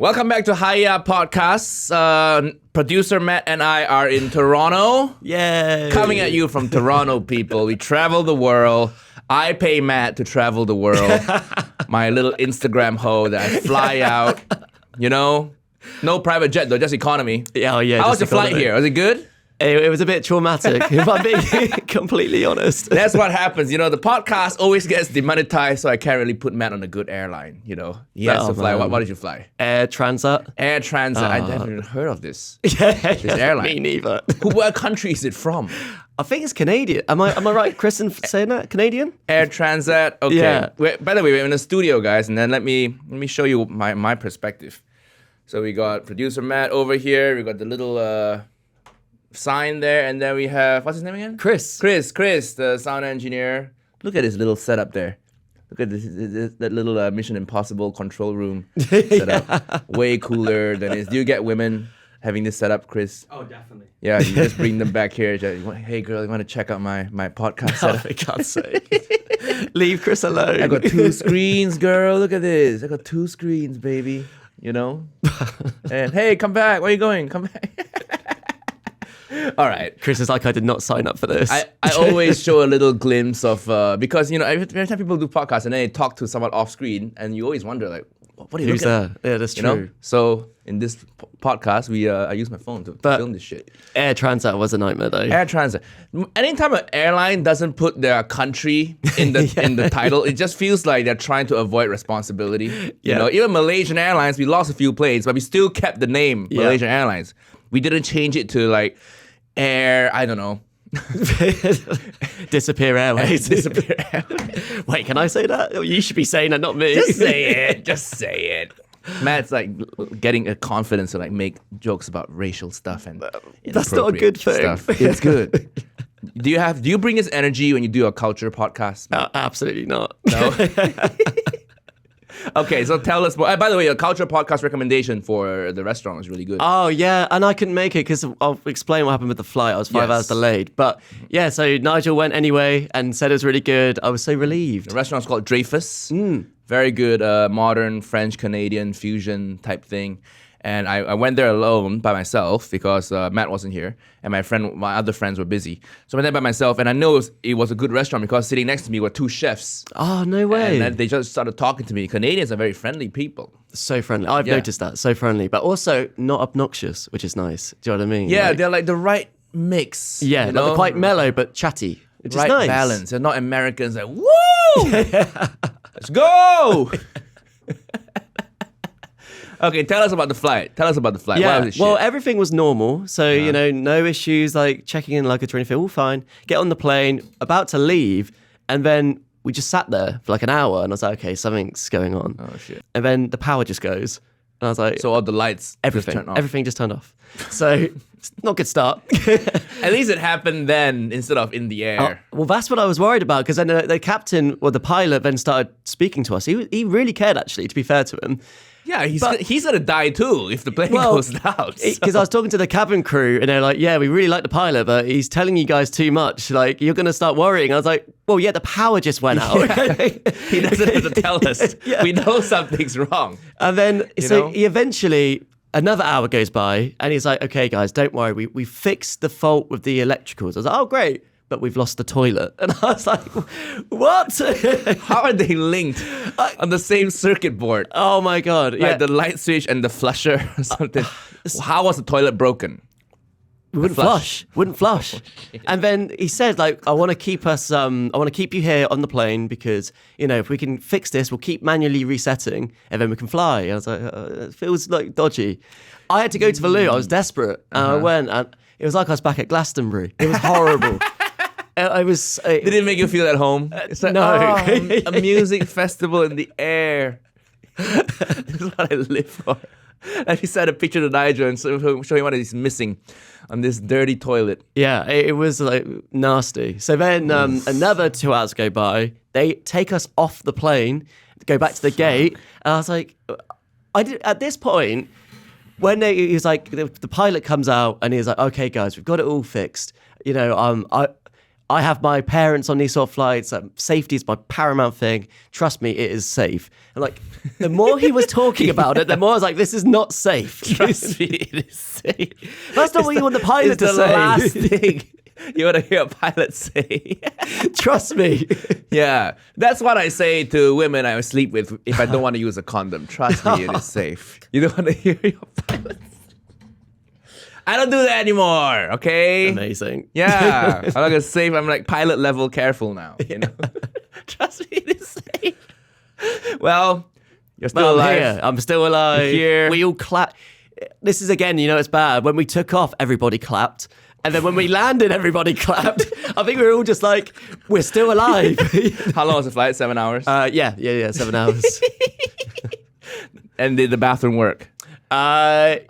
Welcome back to HAIYAA Podcast. Producer Matt and I are in Toronto. Yay! Coming at you from Toronto, people. We travel the world. I pay Matt to travel the world. My little Instagram hoe that I fly out. You know? No private jet though, just economy. Yeah, How was the flight here? Was it good? It was a bit traumatic, if I'm being completely honest. That's what happens. You know, the podcast always gets demonetized, so I can't really put Matt on a good airline, you know. He has to fly. What did you fly? Air Transat. Air Transat. I haven't even heard of this. This airline. Me neither. What country is it from? I think it's Canadian. Am I right, Chris, in saying that? Canadian? Air Transat. Okay. Yeah. By the way, we're in the studio, guys, and then let me show you my perspective. So we got producer Matt over here. We got the little sign there, and then we have, what's his name again? Chris, the sound engineer. Look at his little setup there. Look at that little Mission Impossible control room setup. Way cooler than his. Do you get women having this setup, Chris? Oh, definitely. Yeah, you just bring them back here. Hey, girl, you want to check out my podcast setup? I can't say. Leave Chris alone. I got 2 screens, girl. Look at this. I got 2 screens, baby. You know? And hey, come back. Where are you going? Come back. All right. Chris is like, I did not sign up for this. I always show a little glimpse of, because, you know, every time people do podcasts and then they talk to someone off screen and you always wonder, like, what are you looking at? Yeah, that's you true. Know? So in this podcast, I use my phone to film this shit. Air Transat was a nightmare, though. Air Transat. Anytime an airline doesn't put their country in the in the title, it just feels like they're trying to avoid responsibility. You know, even Malaysian Airlines, we lost a few planes, but we still kept the name Malaysian Airlines. We didn't change it to like Air, I don't know. Disappear Airways. Disappear Airways. Wait, can I say that? You should be saying that, not me. Just say it. Just say it. Matt's like getting a confidence to like make jokes about racial stuff and that's not a good thing. Stuff. It's good. Do you bring this energy when you do a culture podcast? Absolutely not. No. Okay, so tell us more. By the way, a culture podcast recommendation for the restaurant is really good. Oh, yeah, and I couldn't make it because I'll explain what happened with the flight. I was 5 hours delayed. But yeah, so Nigel went anyway and said it was really good. I was so relieved. The restaurant's called Dreyfus. Very good modern French-Canadian fusion type thing. And I went there alone by myself because Matt wasn't here and my other friends were busy. So I went there by myself, and I know it was a good restaurant because sitting next to me were 2 chefs. Oh, no way. And then they just started talking to me. Canadians are very friendly people. So friendly. I've noticed that. So friendly, but also not obnoxious, which is nice. Do you know what I mean? Yeah, they're like the right mix. Yeah, like they're quite mellow but chatty, which right is nice. Balance. They're not Americans like, woo! Let's go! Okay, tell us about the flight. Yeah, well, everything was normal. So, you know, no issues like checking in luggage or anything. All fine. Get on the plane, about to leave. And then we just sat there for like an hour. And I was like, okay, something's going on. Oh, shit. And then the power just goes. And I was like... So all the lights everything, just turned off? Everything just turned off. So, not a good start. At least it happened then instead of in the air. Well, that's what I was worried about. Because then the captain, or the pilot, then started speaking to us. He really cared, actually, to be fair to him. Yeah, he's gonna die too if the plane goes down. Because I was talking to the cabin crew and they're like, yeah, we really like the pilot, but he's telling you guys too much. Like, you're going to start worrying. I was like, well, yeah, the power just went out. He doesn't have to tell us. We know something's wrong. And then, he eventually, another hour goes by and he's like, okay, guys, don't worry. We fixed the fault with the electricals. I was like, oh, great. But we've lost the toilet. And I was like, what? How are they linked on the same circuit board? Oh my God. Like the light switch and the flusher or something. How was the toilet broken? Wouldn't flush. And then he said, like, I want to keep you here on the plane because, you know, if we can fix this, we'll keep manually resetting and then we can fly. And I was like, it feels like dodgy. I had to go to the loo. I was desperate. And I went and it was like I was back at Glastonbury. It was horrible. Did it make you feel at home? It's like, no. A music festival in the air. This is what I live for. And he sent a picture to Nigel and show him what he's missing on this dirty toilet. Yeah, it was like nasty. So then another 2 hours go by. They take us off the plane, go back to the gate. And I was like, at this point, when he was like, the pilot comes out and he's like, okay, guys, we've got it all fixed. You know, I have my parents on these sort of flights. Safety is my paramount thing. Trust me, it is safe. And like, the more he was talking about it, the more I was like, this is not safe. Trust me, it is safe. That's not what you want the pilot to It's say. the last thing you want to hear a pilot say. Trust me. Yeah, that's what I say to women I sleep with if I don't want to use a condom. Trust me, it is safe. You don't want to hear your pilot. I don't do that anymore, okay? Amazing. Yeah. I'm not gonna save. I'm like pilot level careful now. You know? Trust me, it is safe. Well, you're still Well, I'm alive. here. I'm still alive. Here. We all clap. This is again, it's bad. When we took off, everybody clapped. And then when we landed, everybody clapped. I think we were all just like, we're still alive. How long was the flight? 7 hours? Yeah, 7 hours. And did the bathroom work? I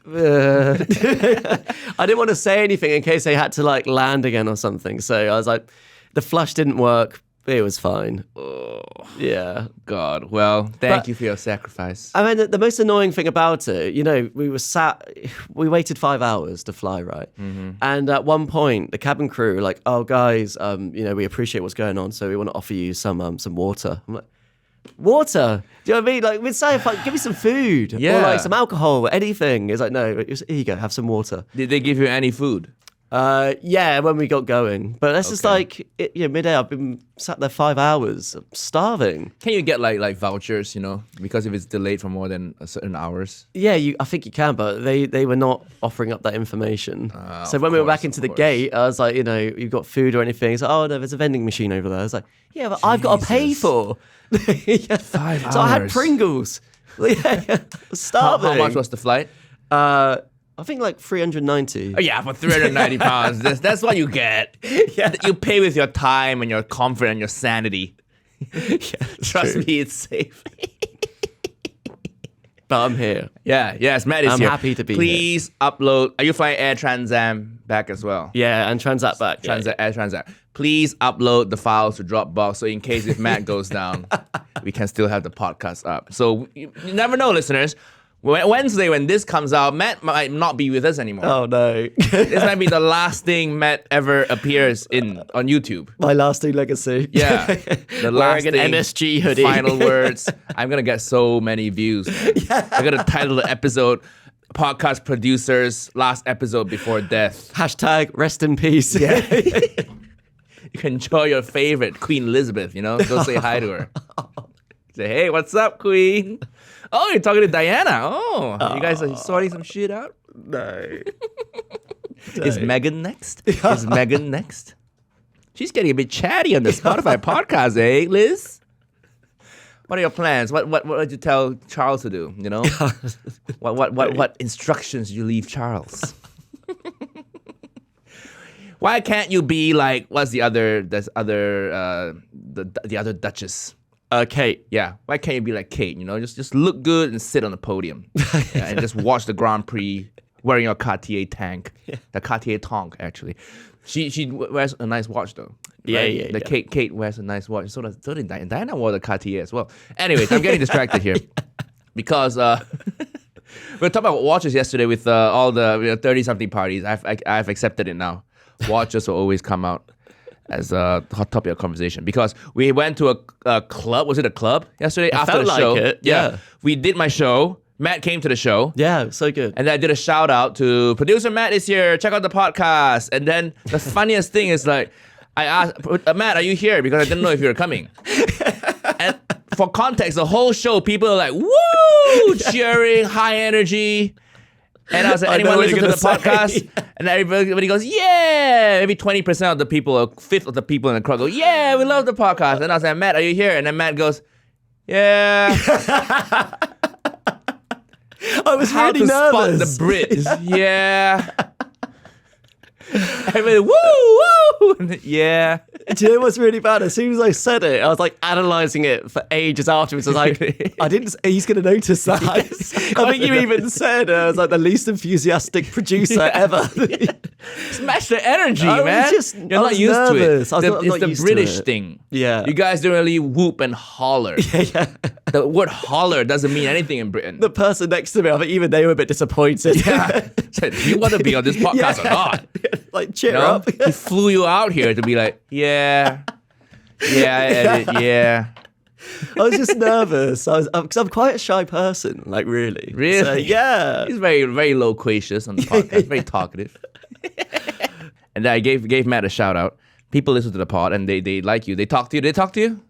didn't want to say anything in case they had to like land again or something. So I was like, the flush didn't work. It was fine. Oh, Yeah. God. Well, thank But- you for your sacrifice. I mean, the most annoying thing about it, we waited 5 hours to fly, right? Mm-hmm. And at one point, the cabin crew were like, oh, guys, we appreciate what's going on, so we want to offer you some water. I'm like, water? Do you know what I mean? Like, we'd say, give me some food or Yeah. like some alcohol, anything. It's like, no, here you go, have some water. Did they give you any food? Yeah, when we got going. But that's just Okay. like, midday, I've been sat there 5 hours, I'm starving. Can you get like vouchers, because if it's delayed for more than a certain hours? Yeah, I think you can, but they were not offering up that information. So of when we were course, back into of the course. gate, I was like, you've got food or anything? He's like, oh, no, there's a vending machine over there. I was like, yeah, but I've got to pay Jesus. for. Yeah. 5 So I had hours. Pringles. Yeah, How, starving. how much was the flight? I think like 390. Oh, yeah, for 390 pounds. That's what you get. Yeah. You pay with your time and your comfort and your sanity. Trust me, it's safe. But I'm here. Yeah, yes, Matt is I'm here. happy to be Please upload. Are you flying Air Transam back as well? Yeah, and Transat back. Yeah. Air Transat. Please upload the files to Dropbox so in case if Matt goes down, we can still have the podcast up. So you never know, listeners. Wednesday, when this comes out, Matt might not be with us anymore. Oh, no. This might be the last thing Matt ever appears on YouTube. My lasting legacy. Yeah. The last Wearing an thing, MSG hoodie. Final words. I'm going to get so many views. I'm going to title the episode, Podcast Producers, Last Episode Before Death. Hashtag rest in peace. Yeah. You can enjoy your favorite, Queen Elizabeth, Go say hi to her. Say, hey, what's up, Queen? Oh, you're talking to Diana. Oh, you guys are sorting some shit out? No. Is Megan next? Is Megan next? She's getting a bit chatty on the Spotify podcast, eh, Liz? What are your plans? What did you tell Charles to do? What instructions did you leave Charles? Why can't you be like what's the other the other Duchess? Kate. Yeah, why can't you be like Kate? Just look good and sit on the podium, and just watch the Grand Prix wearing your Cartier tank, the Cartier tonk actually. She wears a nice watch though. Right? Yeah. Kate wears a nice watch. So did Diana. Diana wore the Cartier as well. Anyways, I'm getting distracted here because we were talking about watches yesterday with all the 30-something parties. I've accepted it now. Watches will always come out as a hot topic of conversation because we went to a club. Was it a club yesterday after felt the like show? it, yeah. We did my show. Matt came to the show. Yeah, so good. And then I did a shout out to producer Matt is here. Check out the podcast. And then the funniest thing is like, I asked, Matt, are you here? Because I didn't know if you were coming. And for context, the whole show, people are like, woo, cheering, high energy. And I was like, I know anyone what listen to you're the gonna podcast? say. And everybody goes, yeah. Maybe 20% of the people, or 1/5 of the people in the crowd go, yeah, we love the podcast. And I was like, Matt, are you here? And then Matt goes, yeah. I was How really to spot nervous. the Brits. Yeah. Everybody, woo, woo. Yeah. Do you know what's really bad? As soon as I said it, I was like analysing it for ages afterwards. I was like, he's going to notice that. I think you even said I was like the least enthusiastic producer ever. Smash the energy, I was man. just- You're I not was used nervous. to I it. was not It's the used to British it. thing. Yeah. You guys don't really whoop and holler. Yeah. The word holler doesn't mean anything in Britain. The person next to me, I think even they were a bit disappointed. Yeah. Said, do you want to be on this podcast or not? like cheer You know? up. He flew you out here to be like, yeah, I edit, yeah. I was just nervous. Because I'm quite a shy person, like really. Really? So, yeah. He's very, very loquacious on the podcast, very talkative. And then I gave Matt a shout out. People listen to the pod and they like you. They talk to you. Did they talk to you?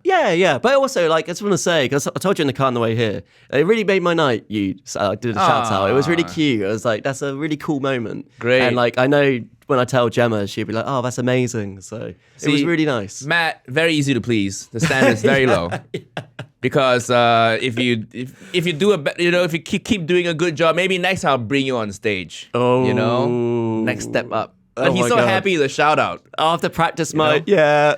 Yeah. But also, like, I just want to say, because I told you in the car on the way here, it really made my night. You did a shout out. It was really cute. I was like, that's a really cool moment. Great. And like, I know when I tell Gemma, she'll be like, oh, that's amazing. So it was really nice. Matt, very easy to please. The standard is very low. Because if you do if you keep doing a good job, maybe next time I'll bring you on stage. Oh. You know? Next step up. But he's so happy the shout out. After practice mode, yeah.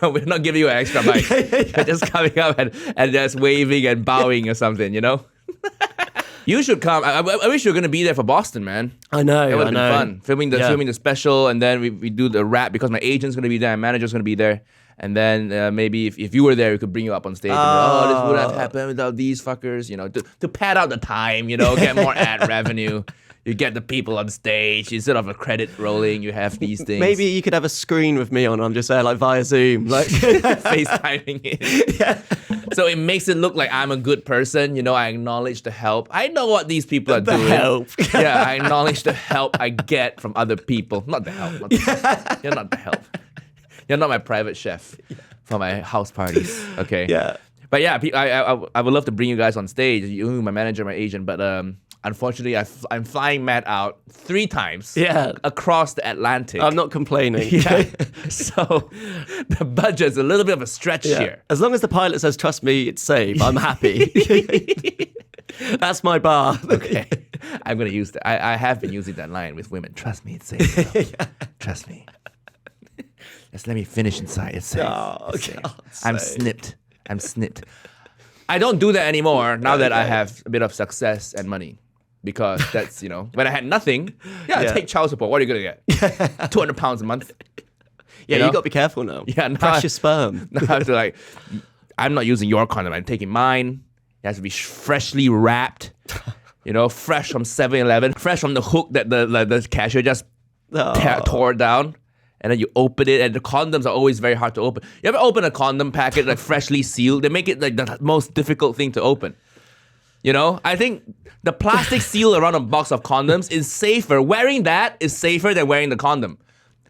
No, we're not giving you an extra mic. You're just coming up and just waving and bowing or something, you know? You should come. I wish you were going to be there for Boston, man. I know. It would have been fun. Filming the special, and then we do the rap because my agent's going to be there, my manager's going to be there. And then maybe if you were there, we could bring you up on stage. And this would have happened without these fuckers, you know, to pad out the time, you know, get more ad revenue. You get the people on stage. Instead of a credit rolling, you have these things. Maybe you could have a screen with me on. I'm just there, like via Zoom, like FaceTiming it. Yeah. So it makes it look like I'm a good person. You know, I acknowledge the help. I know what these people are doing. Help. Yeah, I acknowledge the help I get from other people. Not the help. You're not the help. You're not my private chef for my house parties. Okay. Yeah. But yeah, I would love to bring you guys on stage. You, my manager, my agent, but unfortunately, I'm flying Matt out 3 times across the Atlantic. I'm not complaining. Yeah. So the budget's a little bit of a stretch here. As long as the pilot says, trust me, it's safe, I'm happy. That's my bar. Okay. I'm going to use that. I have been using that line with women. Trust me, it's safe. Trust me. Just let me finish inside. It's safe. Oh, it's safe. God, I'm snipped. I don't do that anymore now that I have a bit of success and money. Because that's, you know, when I had nothing, take child support. What are you going to get? 200 pounds a month. Yeah, you got to be careful now. Yeah, precious sperm. Now I have to I'm not using your condom. I'm taking mine. It has to be freshly wrapped. You know, fresh from 7-Eleven. Fresh from the hook that the cashier just tore down. And then you open it, and the condoms are always very hard to open. You ever open a condom packet like freshly sealed? They make it like the most difficult thing to open. You know, I think the plastic seal around a box of condoms is safer. Wearing that is safer than wearing the condom.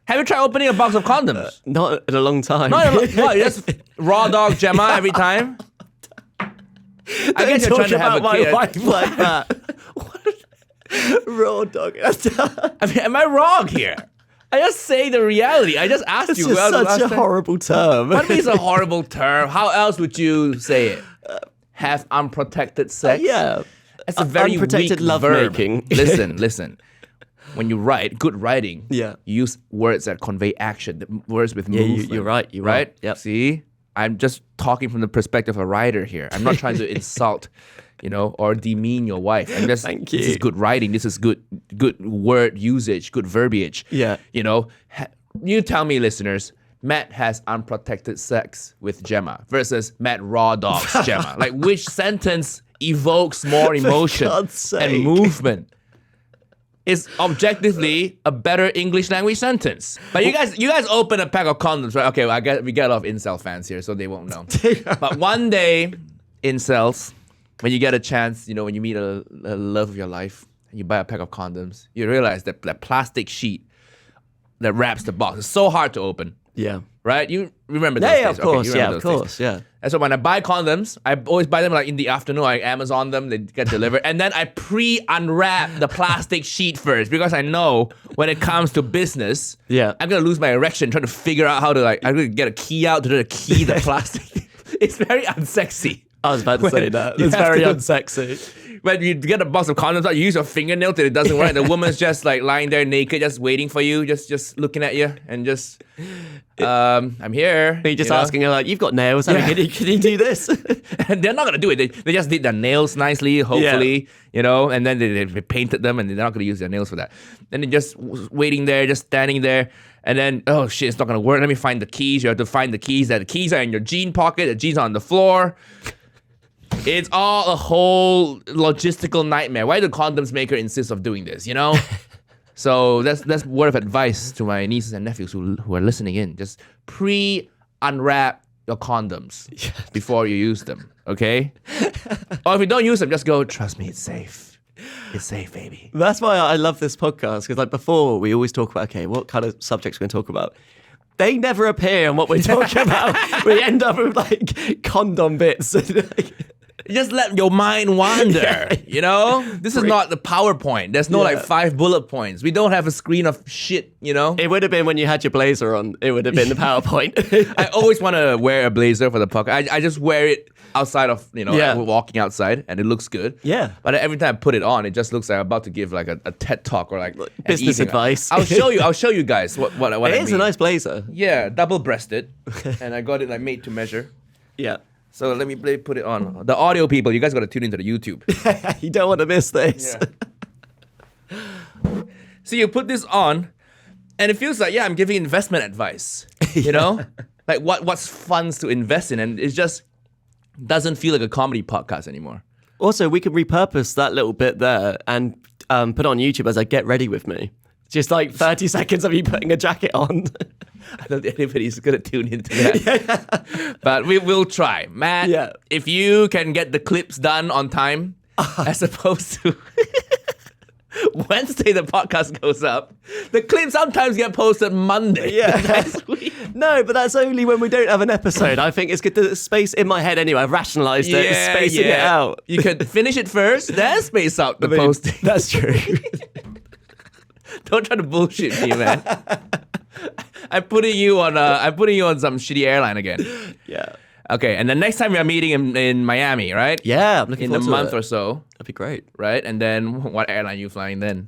Have you tried opening a box of condoms? Not in a long time. What? You just raw dog Gemma every time? I guess you're trying to have a kid. Wife like that. Raw dog. I mean, am I wrong here? I just say the reality. I just asked you. It's such a horrible term. What means a horrible term? How else would you say it? Have unprotected sex? Yeah. It's a very unprotected weak verb. lovemaking. Listen. When you write, good writing, you use words that convey action, words with movement. You're right. You're right. Yep. See? I'm just talking from the perspective of a writer here. I'm not trying to insult, you know, or demean your wife. I'm just, Thank you. This is good writing. This is good word usage, good verbiage. Yeah. You know, you tell me, listeners, Matt has unprotected sex with Gemma versus Matt raw dogs Gemma. Like, which sentence evokes more emotion and movement? Is objectively a better English language sentence. But you guys open a pack of condoms, right? Okay, well, we get a lot of incel fans here, so they won't know. But one day, incels, when you get a chance, you know, when you meet a love of your life, and you buy a pack of condoms, you realize that plastic sheet that wraps the box is so hard to open. Yeah. Right? You remember those days? Of course. And so when I buy condoms, I always buy them like in the afternoon. I Amazon them, they get delivered. And then I pre-unwrap the plastic sheet first because I know when it comes to business, I'm going to lose my erection trying to figure out how to I'm going to get a key out to key the plastic. It's very unsexy. I was about to say that. It's very unsexy. When you get a box of condoms out, you use your fingernail till it doesn't work. The woman's just like lying there naked, just waiting for you, just looking at you, and just, I'm here. You're just asking her like, you've got nails, can you do this? And they're not gonna do it. They just did their nails nicely, hopefully, you know, and then they painted them, and they're not gonna use their nails for that. And they're just waiting there, just standing there. And then, oh shit, it's not gonna work. Let me find the keys. You have to find the keys. The keys are in your jean pocket. The jeans are on the floor. It's all a whole logistical nightmare. Why do condoms maker insist of doing this, you know? So that's word of advice to my nieces and nephews who are listening in. Just unwrap your condoms before you use them, okay? Or if you don't use them, just go, trust me, it's safe. It's safe, baby. That's why I love this podcast, because like before, we always talk about, okay, what kind of subjects we're going to talk about. They never appear on what we're talking about. We end up with like condom bits. Just let your mind wander, you know? This is not the PowerPoint. There's no like 5 bullet points. We don't have a screen of shit, you know? It would have been when you had your blazer on. It would have been the PowerPoint. I always want to wear a blazer for the podcast. I just wear it outside of, walking outside, and it looks good. Yeah. But every time I put it on, it just looks like I'm about to give like a TED talk or like business advice. I'll show you guys what I mean. It is a nice blazer. Yeah, double-breasted. And I got it like made to measure. Yeah. So let me put it on. The audio people, you guys got to tune into the YouTube. You don't want to miss this. Yeah. So you put this on, and it feels like, I'm giving investment advice. You know? Like what's funds to invest in, and it just doesn't feel like a comedy podcast anymore. Also, we could repurpose that little bit there and put it on YouTube as a get ready with me. Just like 30 seconds of you putting a jacket on. I don't think anybody's going to tune into that. But we will try. Matt, if you can get the clips done on time, as opposed to Wednesday the podcast goes up, the clips sometimes get posted Monday next week. No, but that's only when we don't have an episode. I think it's good to space in my head anyway. I've rationalised it, spacing it out. You can finish it first, then space out the posting. That's true. Don't try to bullshit me, man. I'm putting you on some shitty airline again. Yeah. Okay, and the next time we are meeting in Miami, right? Yeah, I'm looking forward to it. In a month or so. That'd be great. Right? And then what airline are you flying then?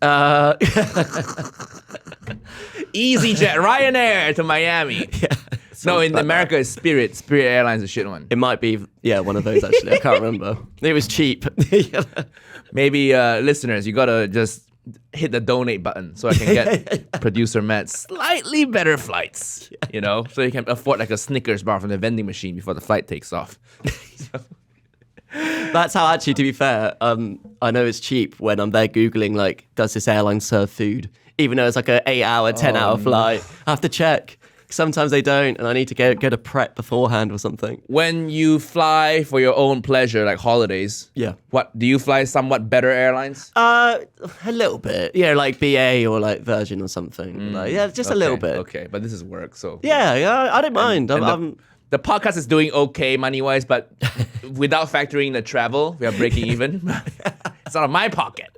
EasyJet, Ryanair to Miami. Yeah. No, in America it's Spirit. Spirit Airlines is a shit one. It might be, one of those actually. I can't remember. It was cheap. Maybe listeners, you gotta just hit the donate button so I can get producer Matt slightly better flights, so you can afford like a Snickers bar from the vending machine before the flight takes off. That's how, actually, to be fair, I know it's cheap when I'm there Googling, like, does this airline serve food? Even though it's like an 8-hour, 10-hour flight. I have to check. Sometimes they don't, and I need to go to prep beforehand or something. When you fly for your own pleasure, like holidays, what do you fly somewhat better airlines? A little bit, like BA or like Virgin or something. Just a little bit. Okay, but this is work, so I don't mind. The podcast is doing okay money-wise, but without factoring the travel, we are breaking even. It's out of my pocket.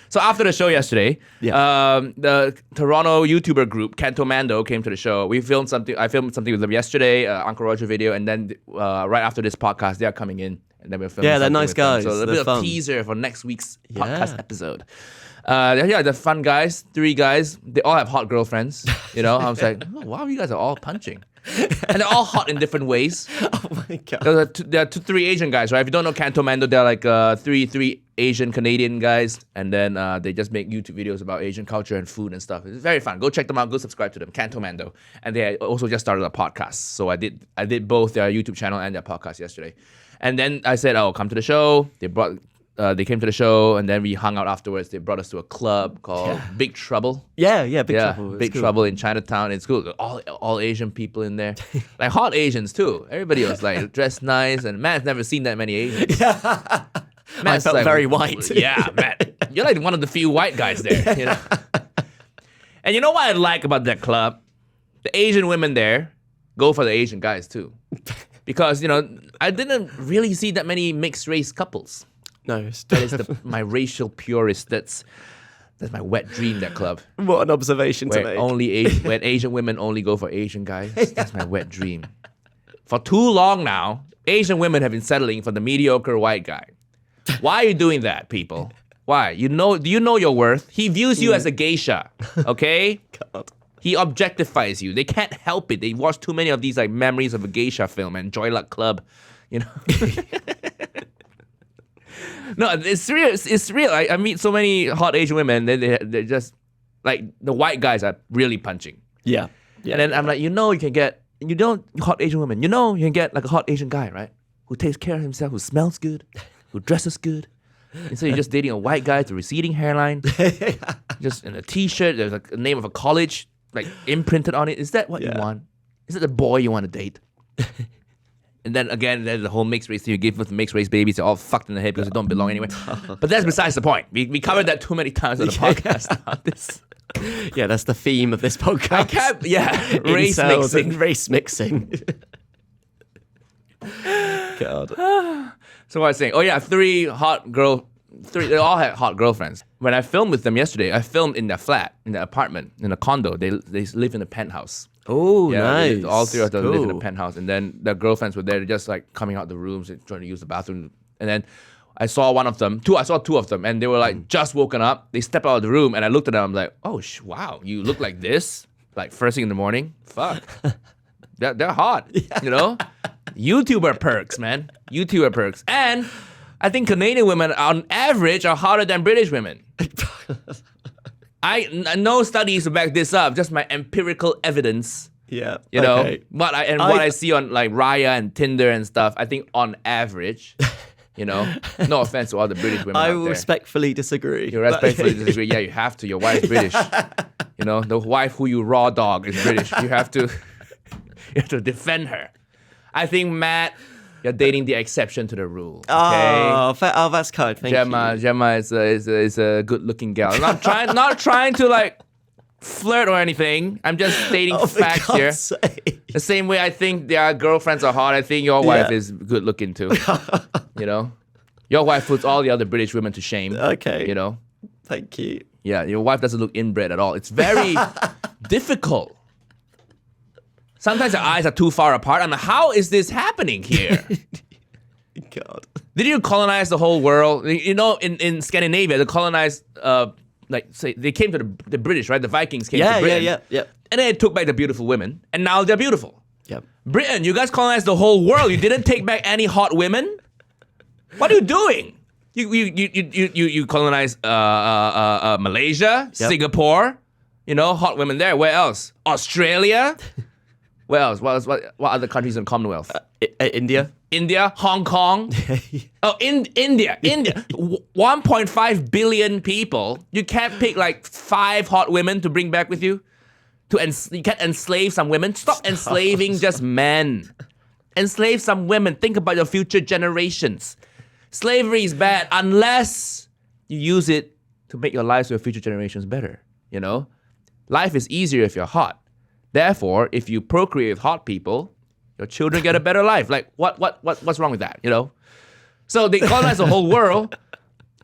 So after the show yesterday, the Toronto YouTuber group, CantoMando, came to the show. I filmed something with them yesterday, Uncle Roger video, and then right after this podcast, they are coming in. And then we're filming they're nice guys. So a bit of teaser for next week's podcast episode. They're fun guys, 3 guys. They all have hot girlfriends. I was like, wow, you guys are all punching. And they're all hot in different ways. Oh my God. There are 3 Asian guys, right? If you don't know CantoMando, they're like 3 Asian Canadian guys, and then they just make YouTube videos about Asian culture and food and stuff. It's very fun. Go check them out. Go subscribe to them, CantoMando. And they also just started a podcast. So I did both their YouTube channel and their podcast yesterday. And then I said, come to the show. They came to the show, and then we hung out afterwards. They brought us to a club called Big Trouble. Big Trouble. Big Trouble in Chinatown. It's cool. All Asian people in there. Like hot Asians too. Everybody was like dressed nice, and Matt's never seen that many Asians. I felt very white. Yeah, Matt. You're like one of the few white guys there. And you know what I like about that club? The Asian women there go for the Asian guys too. Because, I didn't really see that many mixed race couples. No, that is my racial purist. That's my wet dream. That club. What an observation to make. When Asian women only go for Asian guys. That's my wet dream. For too long now, Asian women have been settling for the mediocre white guy. Why are you doing that, people? Why? Do you know your worth? He views you as a geisha. Okay. God. He objectifies you. They can't help it. They watch too many of these like memories of a geisha film and Joy Luck Club. No, it's real. It's real. I meet so many hot Asian women. They're just like the white guys are really punching. Yeah. And then I'm like, you can get hot Asian women. You can get like a hot Asian guy, right? Who takes care of himself, who smells good, who dresses good. And so you're just dating a white guy with a receding hairline. Just in a T-shirt, there's like the name of a college like imprinted on it. Is that what you want? Is it the boy you want to date? And then again, there's the whole mixed race thing. You give birth to mixed race babies, they're all fucked in the head because they don't belong anywhere. But that's besides the point. We covered that too many times on the podcast. Yeah, that's the theme of this podcast. Race mixing. Race mixing. God. So what I was saying, they all had hot girlfriends. When I filmed with them yesterday, I filmed in their flat, in their apartment, in a condo. They live in a penthouse. Oh, nice. All three of them live in a penthouse. And then their girlfriends were there, just like coming out the rooms, trying to use the bathroom. And then I saw two of them, and they were like just woken up. They stepped out of the room, and I looked at them. I'm like, oh, wow, you look like this? Like first thing in the morning? Fuck. They're hot, you know? YouTuber perks, man. YouTuber perks. And I think Canadian women, on average, are hotter than British women. No studies to back this up, just my empirical evidence. Yeah. You know? What I see on like HAIYAA and Tinder and stuff, I think on average, you know, no offense to all the British women I out will there. respectfully disagree. You respectfully disagree. Yeah, you have to. Your wife's British. You know, the wife who you raw dog is British. You have to defend her. I think, Matt, you're dating the exception to the rule. Okay? Oh, that's kind. Thank you. Gemma is a good-looking gal. I'm not trying to like flirt or anything. I'm just stating facts here. The same way I think their girlfriends are hot, I think your wife is good-looking too. You know, your wife puts all the other British women to shame. Okay. You know. Thank you. Yeah, your wife doesn't look inbred at all. It's very difficult. Sometimes your eyes are too far apart. I'm like, how is this happening here? God. Did you colonize the whole world? You know, in Scandinavia, the colonized, they came to the British, right? The Vikings came to Britain. Yeah. And then it took back the beautiful women, and now they're beautiful. Yep. Britain, you guys colonized the whole world. You didn't take back any hot women? What are you doing? You colonized Malaysia, Singapore, you know, hot women there. Where else? Australia? Where else? What other countries in the Commonwealth? India. India, Hong Kong. India. 1.5 billion people. You can't pick like 5 hot women to bring back with you. You can't enslave some women. Stop enslaving just men. Enslave some women. Think about your future generations. Slavery is bad unless you use it to make your lives with your future generations better. You know, life is easier if you're hot. Therefore, if you procreate with hot people, your children get a better life. Like, what's wrong with that, you know? So they colonized the whole world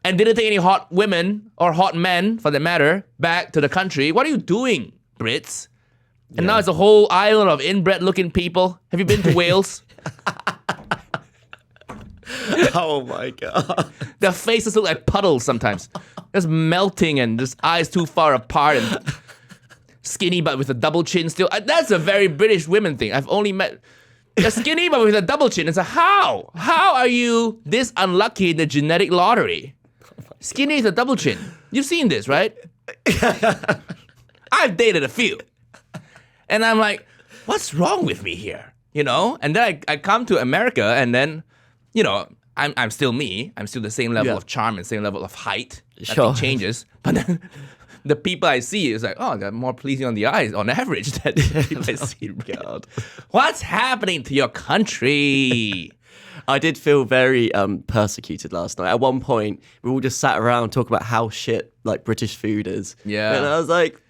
and didn't take any hot women or hot men, for that matter, back to the country. What are you doing, Brits? And now it's a whole island of inbred-looking people. Have you been to Wales? Oh, my God. Their faces look like puddles sometimes. Just melting and just eyes too far apart and skinny but with a double chin still. That's a very British women thing. I've only met... You're skinny but with a double chin. It's like, how? How are you this unlucky in the genetic lottery? Skinny with a double chin. You've seen this, right? I've dated a few. And I'm like, what's wrong with me here? You know? And then I come to America and then, you know, I'm still me. I'm still the same level of charm and same level of height. Nothing changes. But then the people I see is like, oh, they're more pleasing on the eyes on average than the people I see. God. What's happening to your country? I did feel very persecuted last night. At one point, we all just sat around talking about how shit like British food is. Yeah. And I was like,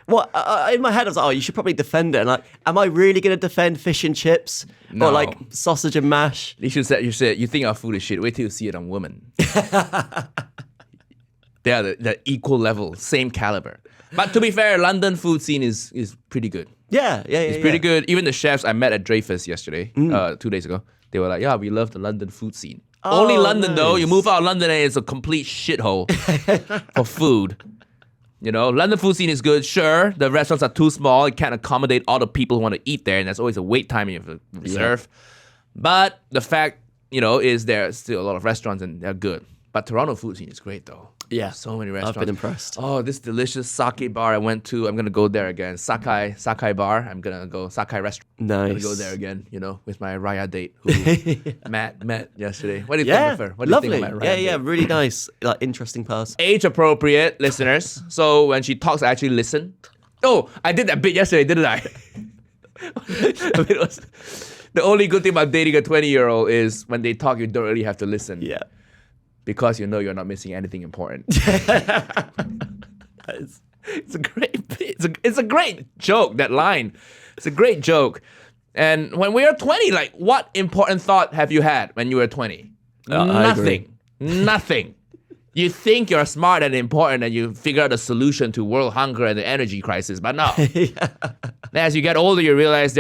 what? In my head, I was like, oh, you should probably defend it. And like, am I really going to defend fish and chips? No. Or like sausage and mash? You said, you think our food is shit. Wait till you see it on women. They are the equal level, same caliber. But to be fair, London food scene is pretty good. Yeah. It's pretty good. Even the chefs I met at Dreyfus yesterday, 2 days ago, they were like, yeah, we love the London food scene. Only London, though. You move out of London and it's a complete shithole for food. You know, London food scene is good. Sure, the restaurants are too small. It can't accommodate all the people who want to eat there, and there's always a wait time you have to reserve. But the fact, you know, is there are still a lot of restaurants and they're good. But Toronto food scene is great, though. Yeah. So many restaurants. I've been impressed. Oh, this delicious sake bar I went to. I'm going to go there again. Sakai bar. I'm going to go Sakai restaurant. Nice. I'm going to go there again, with my Raya date who Matt met yesterday. What do you think of her? What do lovely. you think of my Raya date? Really nice. Like, interesting person. Age appropriate listeners. So when she talks, I actually listen. Oh, I did that bit yesterday, didn't I? It was, the only good thing about dating a 20-year-old is when they talk, you don't really have to listen. Yeah. Because you know you're not missing anything important. It's a great bit. It's a great joke, that line. It's a great joke. And when we are 20, like, what important thought have you had when you were 20? Nothing. Nothing. You think you're smart and important and you figure out a solution to world hunger and the energy crisis, but no. As you get older, you realize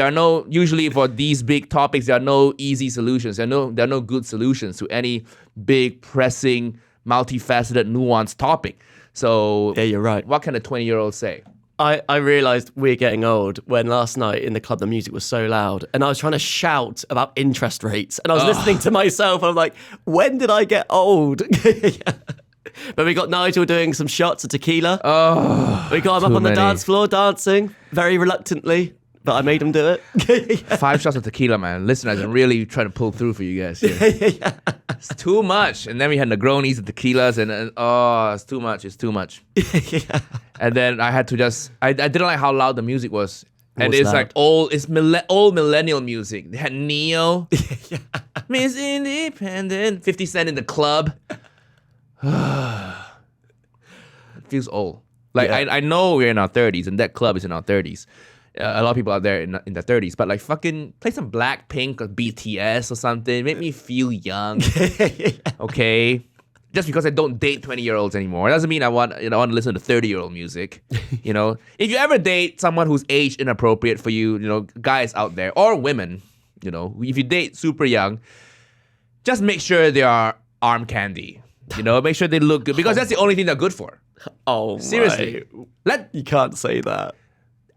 usually for these big topics, there are no easy solutions. There are no good solutions to any big, pressing, multifaceted, nuanced topic. So yeah, you're right. What can a 20-year-old say? I realised we're getting old when last night in the club the music was so loud and I was trying to shout about interest rates and I was listening to myself and I'm like, when did I get old? But we got Nigel doing some shots of tequila. We got him up on the dance floor dancing very reluctantly, but I made him do it. 5 shots of tequila, man. Listeners, I'm really trying to pull through for you guys here. It's too much. And then we had Negronis and tequilas and it's too much. It's too much. And then I had to I didn't like how loud the music was. And it's like old millennial music. They had Neo, Miss Independent, 50 Cent in the club. It feels old. Like I know we're in our 30s and that club is in our 30s. A lot of people out there in their 30s, but like fucking play some Blackpink or BTS or something. Make me feel young. Okay? Just because I don't date 20-year-olds anymore, it doesn't mean I want to listen to 30-year-old music. If you ever date someone who's age inappropriate for you, guys out there or women, if you date super young, just make sure they are arm candy. Make sure they look good because that's the only thing they're good for. Oh, seriously. You can't say that.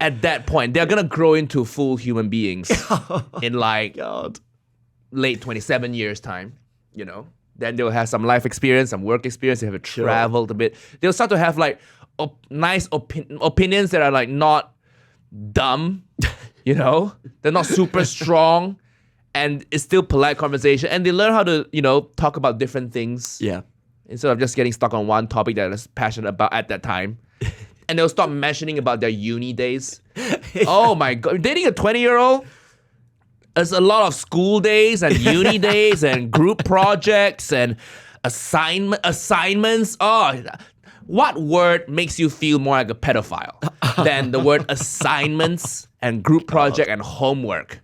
At that point, they're gonna grow into full human beings in late 27 years time. Then they'll have some life experience, some work experience. They have traveled a bit. They'll start to have like nice opinions that are like not dumb. They're not super strong, and it's still polite conversation. And they learn how to talk about different things. Yeah. Instead of just getting stuck on one topic that they're passionate about at that time. And they'll stop mentioning about their uni days. Oh my God. Dating a 20-year-old, there's a lot of school days and uni days and group projects and assignments. Oh, what word makes you feel more like a pedophile than the word assignments and group project and homework?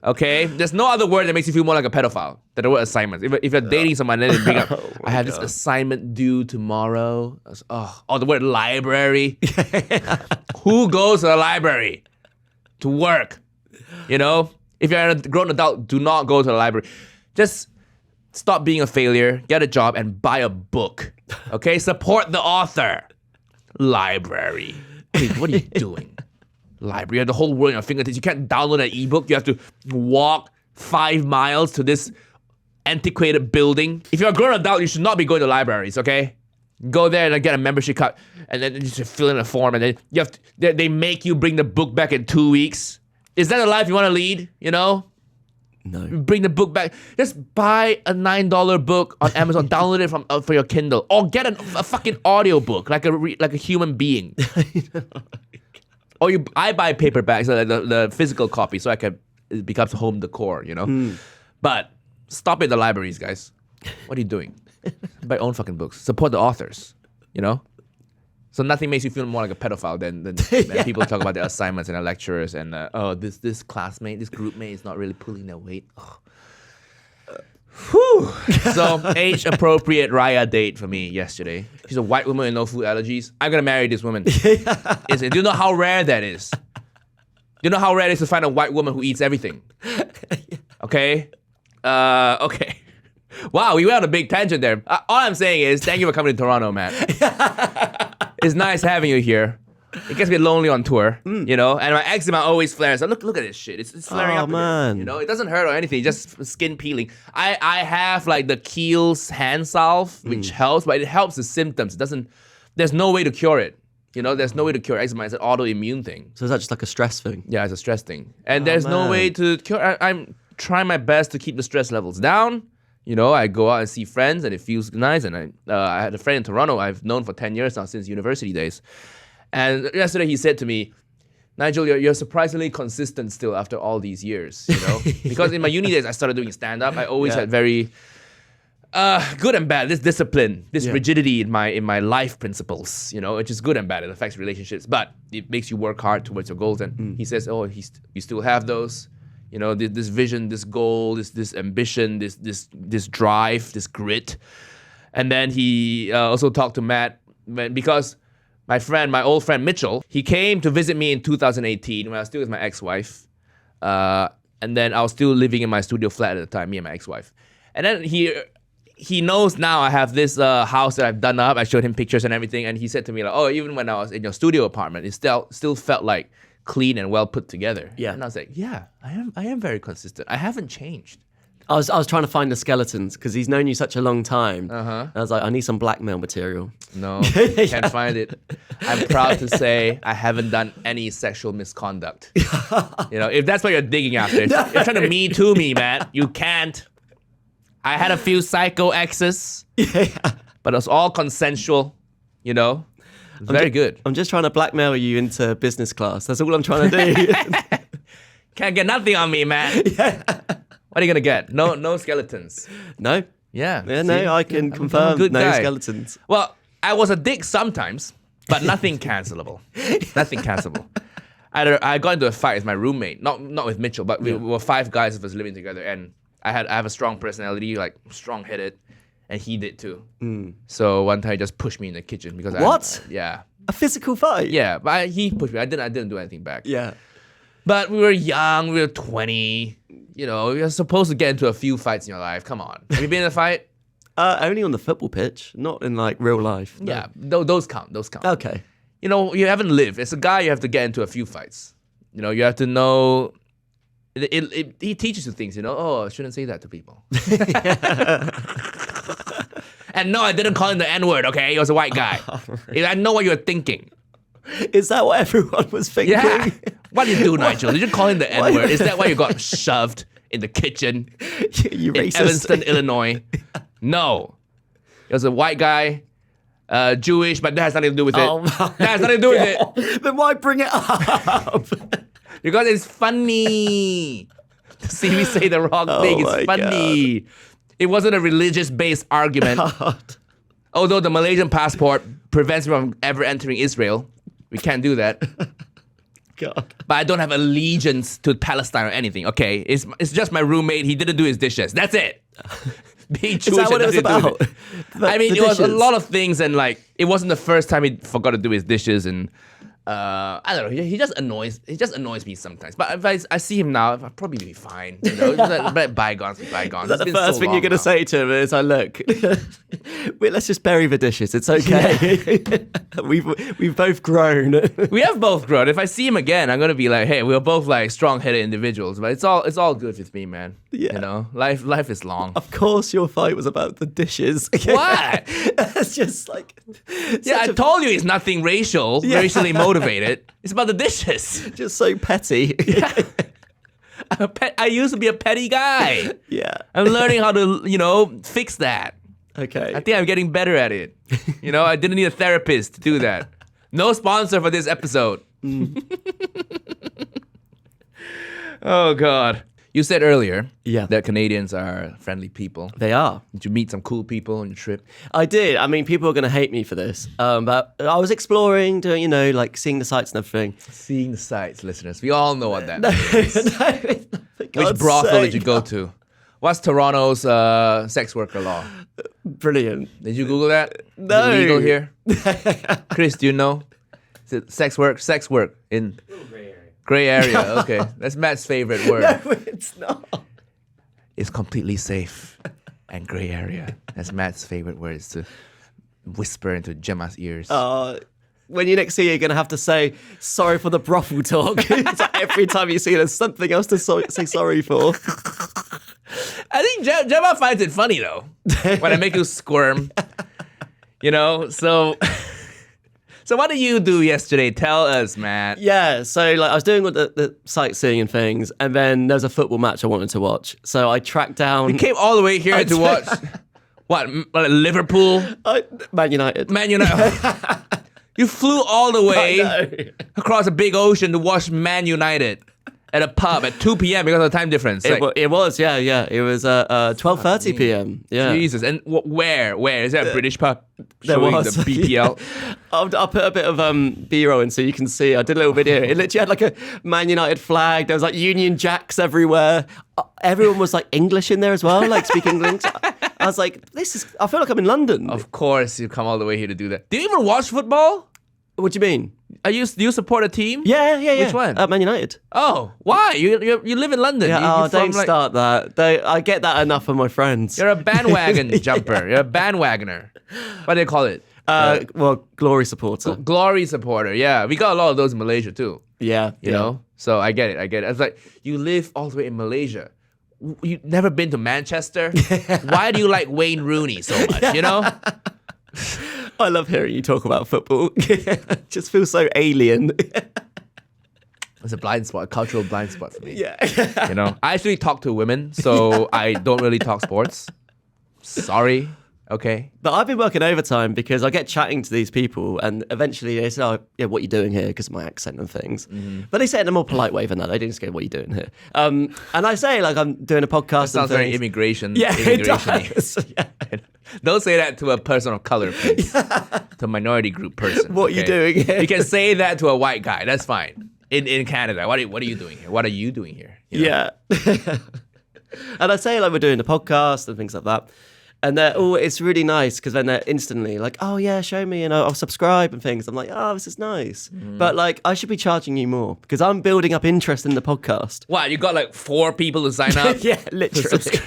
Okay? There's no other word that makes you feel more like a pedophile than the word assignments. If you're dating someone and then they bring up, I have this assignment due tomorrow. The word library. Who goes to the library to work? If you're a grown adult, do not go to the library. Just stop being a failure, get a job, and buy a book. Okay? Support the author. Library. What are you doing? Library, you have the whole world in your fingertips. You can't download an ebook. You have to walk 5 miles to this antiquated building. If you're a grown adult, you should not be going to libraries, okay? Go there and then get a membership card and then you just fill in a form and then they make you bring the book back in 2 weeks. Is that a life you want to lead, No. Bring the book back. Just buy a $9 book on Amazon, download it for your Kindle, or get a fucking audio book like a human being. Or I buy paperbacks, the physical copy, so it becomes home decor, But stop at the libraries, guys. What are you doing? Buy your own fucking books. Support the authors, So nothing makes you feel more like a pedophile than people talk about their assignments and their lecturers and this classmate, this group mate is not really pulling their weight. Whew. So age appropriate Raya date for me yesterday. She's a white woman with no food allergies. I'm gonna marry this woman. Do you know how rare that is? Do you know how rare it is to find a white woman who eats everything? Okay? Okay. Wow, we went on a big tangent there. All I'm saying is thank you for coming to Toronto, Matt. It's nice having you here. It gets me lonely on tour, you know. And my eczema always flares. So look at this shit. It's flaring up. Man. Again, you know, it doesn't hurt or anything. Just skin peeling. I have like the Kiehl's hand salve, which helps, but it helps the symptoms. It doesn't. There's no way to cure it. You know, there's no way to cure eczema. It's an autoimmune thing. So is that just like a stress thing? Yeah, it's a stress thing. And there's no way to cure. I'm trying my best to keep the stress levels down. You know, I go out and see friends, and it feels nice. And I had a friend in Toronto I've known for 10 years now, since university days. And yesterday he said to me, Nigel, you're surprisingly consistent still after all these years, you know? Because in my uni days, I started doing stand-up. I always had very good and bad, this discipline, this rigidity in my life principles, you know, which is good and bad. It affects relationships, but it makes you work hard towards your goals. And he says, oh, you still have those, you know, this vision, this goal, this ambition, this drive, this grit. And then he also talked to Matt, because my old friend Mitchell, he came to visit me in 2018 when I was still with my ex-wife. And then I was still living in my studio flat at the time, me and my ex-wife. And then he knows now I have this house that I've done up. I showed him pictures and everything, and he said to me like, "Oh, even when I was in your studio apartment, it still felt like clean and well put together." Yeah, and I was like, "Yeah, I am very consistent. I haven't changed." I was trying to find the skeletons because he's known you such a long time. And I was like, I need some blackmail material. No, can't find it. I'm proud to say I haven't done any sexual misconduct. You know, if that's what you're digging after, you're trying to Me Too me, man. You can't. I had a few psycho exes, but it was all consensual, you know? Very good. I'm just trying to blackmail you into business class. That's all I'm trying to do. Can't get nothing on me, man. What are you gonna get? No skeletons. No? Yeah. No, I can confirm good no guy. skeletons. Well, I was a dick sometimes, but nothing cancelable. Nothing cancelable. I got into a fight with my roommate, not with Mitchell, but we were 5 guys of us living together, and I have a strong personality, like strong-headed, and he did too. So one time he just pushed me in the kitchen because What? A physical fight? Yeah, but he pushed me. I didn't do anything back. Yeah. But we were young, we were 20. You know, you're supposed to get into a few fights in your life. Come on. Have you been in a fight? Only on the football pitch, not in like real life. No. Yeah, those count. Okay. You know, you haven't lived. As a guy, you have to get into a few fights. You know, you have to know. He teaches you things, you know. Oh, I shouldn't say that to people. And no, I didn't call him the N-word, okay? He was a white guy. I know what you're thinking. Is that what everyone was thinking? Yeah. What did you do, Nigel? Did you call him the N-word? Is that why you got shoved in the kitchen You in racist. Evanston, Illinois? No. He was a white guy, Jewish, but that has nothing to do with it. That has nothing to do with it. Then why bring it up? Because it's funny to see me say the wrong thing. It's funny. It wasn't a religious-based argument. Although the Malaysian passport prevents me from ever entering Israel. We can't do that. God. But I don't have allegiance to Palestine or anything. Okay, it's just my roommate. He didn't do his dishes. That's it. Being Jewish. Is that what it was about? I mean, it was a lot of things, and like it wasn't the first time he forgot to do his dishes, and I don't know. He just annoys me sometimes. But if I see him now, I'll probably be fine. You know, let bygones be bygones. Is that the first thing you're going to say to him is, look, wait, let's just bury the dishes. It's okay. We've both grown. We have both grown. If I see him again, I'm going to be like, hey, we're both like strong-headed individuals. But it's all good with me, man. Yeah. You know, life is long. Of course your fight was about the dishes. What? It's just like... Yeah, I told you it's nothing racially motivated. It's about the dishes. Just so petty. Yeah. I used to be a petty guy. Yeah. I'm learning how to, you know, fix that. Okay. I think I'm getting better at it. You know, I didn't need a therapist to do that. No sponsor for this episode. Oh, God. You said earlier that Canadians are friendly people. They are. Did you meet some cool people on your trip? I did. I mean, people are going to hate me for this. But I was exploring, doing, you know, like seeing the sights and everything. Seeing the sights, listeners. We all know what that means. Which brothel did you go to? What's Toronto's sex worker law? Brilliant. Did you Google that? No. Is it legal here? Chris, do you know? Is it sex work in... Gray area, okay. That's Matt's favorite word. No, it's not. It's completely safe and gray area. That's Matt's favorite word, is to whisper into Gemma's ears. when you next see it, you're going to have to say, sorry for the brothel talk. It's like every time you see it, there's something else to say sorry for. I think Gemma finds it funny, though, when I make you squirm. You know, so what did you do yesterday? Tell us, Matt. Yeah, so like I was doing all the sightseeing and things, and then there was a football match I wanted to watch. So I tracked down... You came all the way here to watch, what, Liverpool? Man United. Man United. You flew all the way across a big ocean to watch Man United at a pub at 2 p.m. because of the time difference. It was, yeah. It was 12:30 p.m. Yeah. Jesus. And where? Is there a British pub There showing was. the BPL? I'll put a bit of B-roll in so you can see. I did a little video. It literally had like a Man United flag. There was like Union Jacks everywhere. Everyone was like English in there as well, like speaking English. I was like, I feel like I'm in London. Of course, you come all the way here to do that. Do you even watch football? What do you mean? Do you support a team? Yeah. Which one? Man United. Oh, why? You live in London. Yeah, don't start that. I get that enough from my friends. You're a bandwagon jumper. You're a bandwagoner. What do they call it? Well, glory supporter. Glory supporter. Yeah, we got a lot of those in Malaysia too. Yeah. You know? So I get it. It's like, you live all the way in Malaysia. You've never been to Manchester? Why do you like Wayne Rooney so much, you know? I love hearing you talk about football. It just feels so alien. It's a blind spot, a cultural blind spot for me. Yeah. You know, I actually talk to women, so I don't really talk sports. Sorry. Okay. But I've been working overtime because I get chatting to these people and eventually they say, oh, yeah, what are you doing here? Because of my accent and things. Mm-hmm. But they say it in a more polite way than that. They didn't say, what are you doing here? And I say, like, I'm doing a podcast. That sounds very immigration. Yeah, it immigration-y. does. Yeah. Don't say that to a person of color, please. To a minority group person. What are you doing here? You can say that to a white guy. That's fine. In Canada. What are you doing here? What are you doing here? You know? Yeah. And I say, like, we're doing the podcast and things like that. And they're, it's really nice because then they're instantly like, oh yeah, show me, and I'll subscribe and things. I'm like, oh, this is nice. But like, I should be charging you more because I'm building up interest in the podcast. What, you got like 4 people to sign up? Yeah, literally.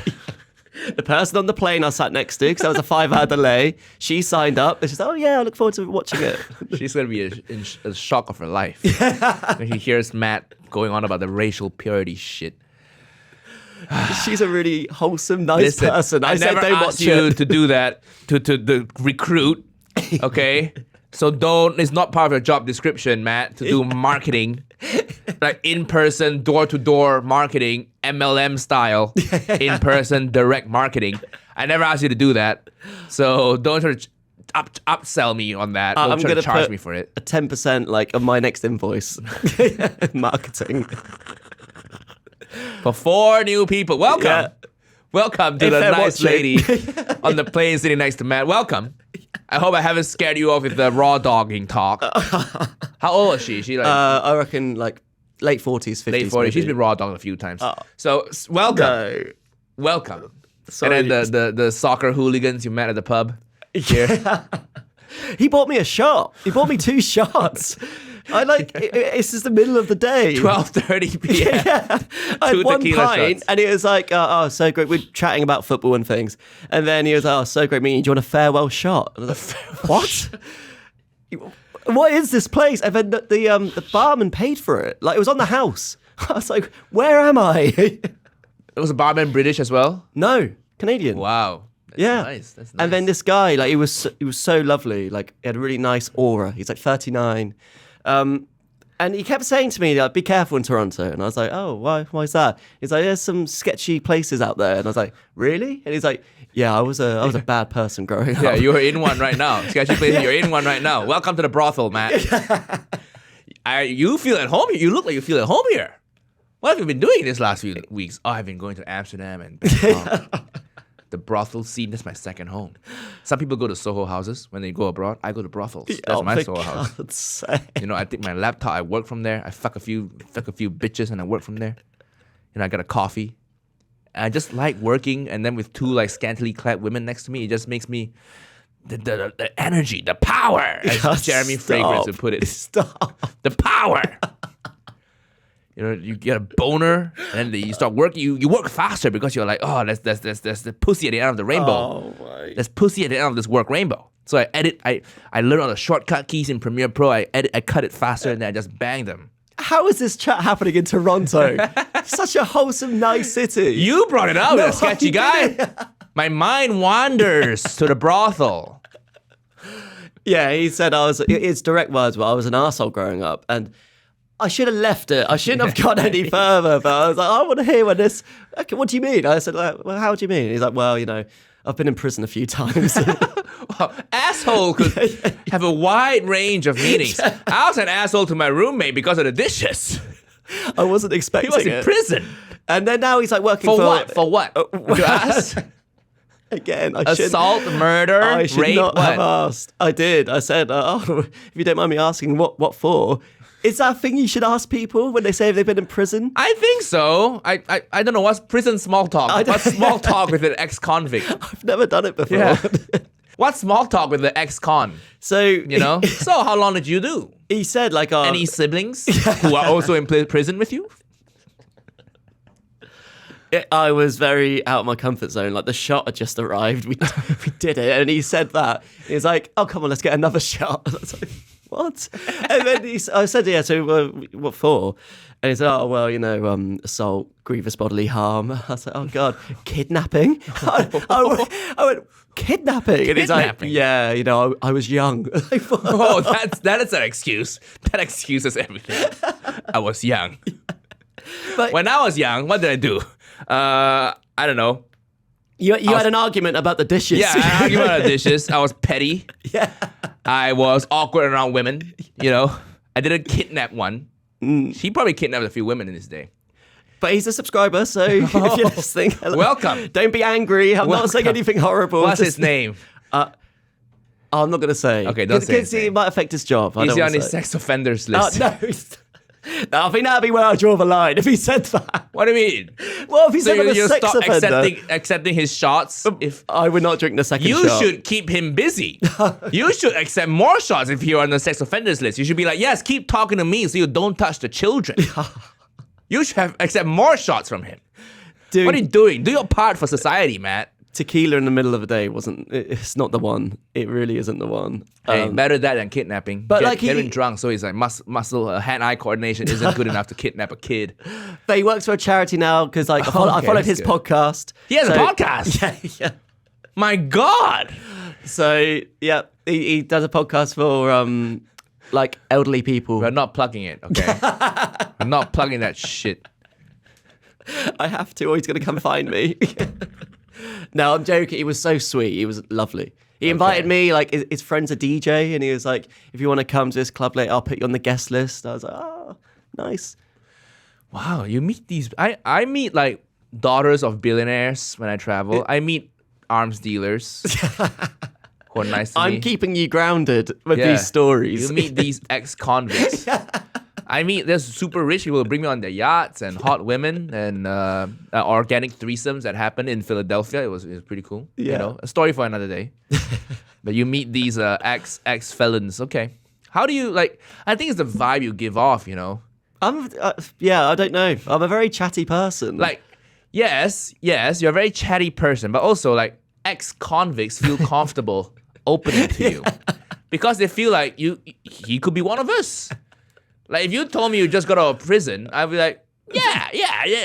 The person on the plane I sat next to, because there was a 5-hour delay, she signed up. And she's like, oh yeah, I look forward to watching it. She's going to be in a shock of her life when she hears Matt going on about the racial purity shit. She's a really wholesome, nice person. I never don't asked watch you it. to do that to recruit, okay? So it's not part of your job description, Matt, to do marketing, like in-person, door-to-door marketing, MLM style, in-person direct marketing. I never asked you to do that, so don't try to upsell me on that. Don't try to charge me for it. A 10% like of my next invoice, marketing. For 4 new people. Welcome. Yeah. Welcome to the nice lady on the plane sitting next to Matt. Welcome. I hope I haven't scared you off with the raw dogging talk. How old is she? She like I reckon like late 40s, 50s. Late 40s. Maybe. She's been raw dogged a few times. So welcome. No. Welcome. Sorry. And then the soccer hooligans you met at the pub. Here. He bought me a shot. He bought me 2 shots. I like it's just the middle of the day. 12:30 p.m. Yeah. I had 1 pint shots. And it was like, oh, so great. We're chatting about football and things. And then he was like, oh, so great meeting. Do you want a farewell shot? And I was like, what? What is this place? And then the barman paid for it. Like, it was on the house. I was like, where am I? Was the barman British as well? No, Canadian. Wow. That's nice. That's nice. And then this guy, like, he was so lovely. Like, he had a really nice aura. He's like 39. And he kept saying to me, like, be careful in Toronto. And I was like, oh, why is that? He's like, there's some sketchy places out there. And I was like, really? And he's like, yeah, I was a bad person growing up. Yeah, you're in one right now. Sketchy places, you're in one right now. Welcome to the brothel, Matt. You feel at home. You look like you feel at home here. What have you been doing this last few weeks? Oh, I've been going to Amsterdam and Bangkok. The brothel scene, that's my second home. Some people go to Soho houses when they go abroad. I go to brothels. That's my Soho house. You know, I take my laptop, I work from there. I fuck a few bitches and I work from there. And I got a coffee. And I just like working, and then with 2 like scantily clad women next to me, it just makes me the energy, the power, as Jeremy Fragrance would put it. Stop. The power. You know, you get a boner, and then you start working. You work faster because you're like, oh, there's the pussy at the end of the rainbow. Oh my! There's pussy at the end of this work rainbow. So I edit. I learned all the shortcut keys in Premiere Pro. I cut it faster, and then I just bang them. How is this chat happening in Toronto? Such a wholesome, nice city. You brought it up, that sketchy guy. didn't. My mind wanders to the brothel. Yeah, he said it's direct words, but I was an arsehole growing up. And I should have left it. I shouldn't have gone any further. But I was like, I want to hear when this... Okay, what do you mean? I said, well, how do you mean? He's like, well, I've been in prison a few times. Well, asshole could have a wide range of meanings. I was an asshole to my roommate because of the dishes. I wasn't expecting it. He was in prison. And then now he's like working for what? For what? You asked? Again, assault, murder, I should rape, not what? have asked. I did. I said, if you don't mind me asking, what for? Is that a thing you should ask people when they say they've been in prison? I think so. I don't know. What's prison small talk? What's small talk with an ex-convict? I've never done it before. Yeah. What's small talk with the ex-con? So, So how long did you do? He said, like... Any siblings who are also in prison with you? I was very out of my comfort zone. Like, the shot had just arrived. We did it. And he said that. He was like, oh, come on, let's get another shot. I was like, what? And then I said, yeah, so what for? And he said, oh, well, assault, grievous bodily harm. I was like, oh, God, kidnapping? I went, kidnapping? And he's like, yeah, I was young. Oh, that is an excuse. That excuses everything. I was young. But when I was young, what did I do? I don't know. You had an argument about the dishes. Yeah, an argument about the dishes. I was petty. Yeah. I was awkward around women. I didn't kidnap one. He probably kidnapped a few women in his day. But he's a subscriber, so if you're listening, welcome. Don't be angry. I'm not saying anything horrible. What's his name? I'm not going to say. Okay, don't say his name. It might affect his job. Is he on his sex offenders list? No, I think that'd be where I draw the line if he said that. What do you mean? Well, if he said I'm a sex offender, accepting his shots. If I would not drink the second shot. You should keep him busy. You should accept more shots if you're on the sex offenders list. You should be like, yes, keep talking to me so you don't touch the children. You should accept more shots from him. What are you doing? Do your part for society, Matt. Tequila in the middle of the day it's not the one. It really isn't the one. Hey, better that than kidnapping. But getting drunk, so he's like muscle hand-eye coordination isn't good enough to kidnap a kid. But he works for a charity now because I followed his podcast. He has a podcast? Yeah. My God. So, yeah, he does a podcast for elderly people. We're not plugging it, okay? I'm not plugging that shit. I have to or he's going to come find me. No, I'm joking. He was so sweet. He was lovely. He invited me, like, his friend's a DJ, and he was like, if you want to come to this club later, I'll put you on the guest list. I was like, oh, nice. Wow, you meet these... I meet, like, daughters of billionaires when I travel. I meet arms dealers who are nice to me. I'm keeping you grounded with these stories. You meet these ex-convicts. I meet there's super rich people who bring me on their yachts and hot women and organic threesomes that happened in Philadelphia. It was pretty cool. Yeah. A story for another day. But you meet these ex-felons. Okay. How do you, like, I think it's the vibe you give off, I don't know. I'm a very chatty person. Like, yes, you're a very chatty person, but also, like, ex-convicts feel comfortable opening to you. Because they feel like he could be one of us. Like, if you told me you just got out of prison, I'd be like, yeah,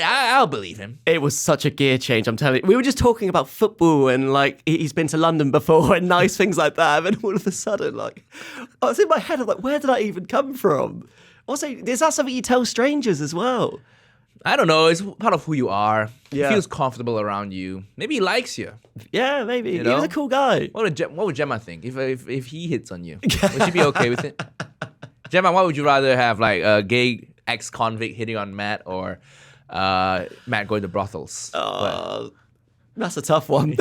I'll believe him. It was such a gear change, I'm telling you. We were just talking about football and, like, he's been to London before and nice things like that. And then all of a sudden, like, I was in my head, I'm like, where did I even come from? Also, is that something you tell strangers as well? I don't know. It's part of who you are. Yeah. He feels comfortable around you. Maybe he likes you. Yeah, maybe. He was a cool guy. What would Gemma think if he hits on you? Would she be okay with it? Gemma, what would you rather have, like a gay ex-convict hitting on Matt or Matt going to brothels? That's a tough one.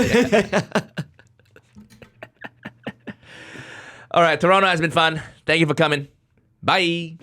All right, Toronto has been fun. Thank you for coming. Bye.